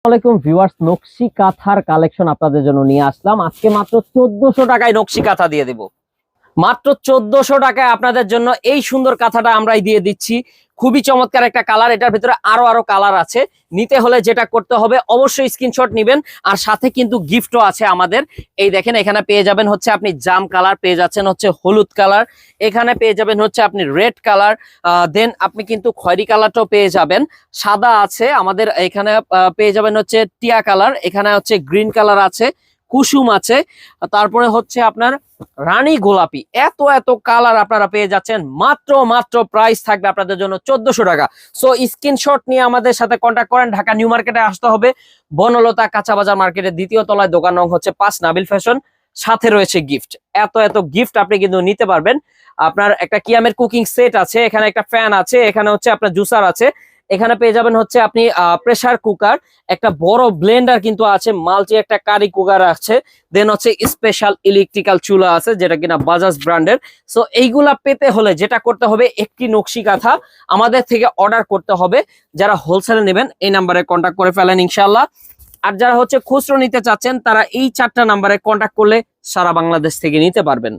আসসালামাইকুম ভিউয়ার্স, নকশি কাঁথার কালেকশন আপনাদের জন্য নিয়ে আসলাম। আজকে মাত্র 1400 টাকায় নকশি কাঁথা দিয়ে দেব। মাত্র 1400 টাকায় আপনাদের জন্য এই সুন্দর কাঁথাটা আমরাই দিয়ে দিচ্ছি। খুবই চমৎকার একটা কালার, এটার ভিতরে আরো কালার আছে। নিতে হলে যেটা করতে হবে অবশ্যই স্ক্রিনশট নেবেন, আর সাথে কিন্তু গিফটও আছে আমাদের। এই দেখেন, এখানে পেয়ে যাবেন হচ্ছে আপনি জাম কালার, পেয়ে যাচ্ছেন হচ্ছে হলুদ কালার, এখানে পেয়ে যাবেন হচ্ছে আপনি রেড কালার, দেন আপনি কিন্তু খয়েরি কালারটাও পেয়ে যাবেন, সাদা আছে আমাদের এখানে, পেয়ে যাবেন হচ্ছে টিয়া কালার, এখানে হচ্ছে গ্রিন কালার আছে, কুসুম আছে, তারপরে হচ্ছে আপনার রানী গোলাপি। এত কালার আপনারা পেয়ে যাচ্ছেন। মাত্র প্রাইস থাকবে আপনাদের জন্য 1400 টাকা। সো স্ক্রিনশট নিয়ে আমাদের সাথে কন্ট্যাক্ট করেন। ঢাকা নিউ মার্কেটে আসতে হবে, বনলতা কাঁচা বাজার মার্কেটের 2য় তলায়, দোকান নং হচ্ছে 5, নাবিল ফ্যাশন। সাথে রয়েছে গিফট, এত গিফট আপনি কিন্তু নিতে পারবেন। আপনার একটা কিয়ামের কুকিং সেট আছে, এখানে একটা ফ্যান আছে, এখানে হচ্ছে আপনার জুসার আছে, এখানে পেয়ে যাবেন হচ্ছে আপনি প্রেসার কুকার, একটা বড় ব্লেন্ডার কিন্তু আছে, মাল্টি একটা কারি কুকার আছে, দেন হচ্ছে স্পেশাল ইলেকট্রিক্যাল চুলা আছে যেটা কিনা বাজাজ ব্র্যান্ডের। সো এইগুলা পেতে হলে যেটা করতে হবে, একটি নকশি কাঁথা আমাদের থেকে অর্ডার করতে হবে। যারা হোলসেলে নেবেন এই নাম্বারে কন্ট্যাক্ট করে ফেলেন ইনশাল্লাহ। আর যারা হচ্ছে খুচরো নিতে চাচ্ছেন তারা এই 4টা নাম্বারে কন্ট্যাক্ট করলে সারা বাংলাদেশ থেকে নিতে পারবেন।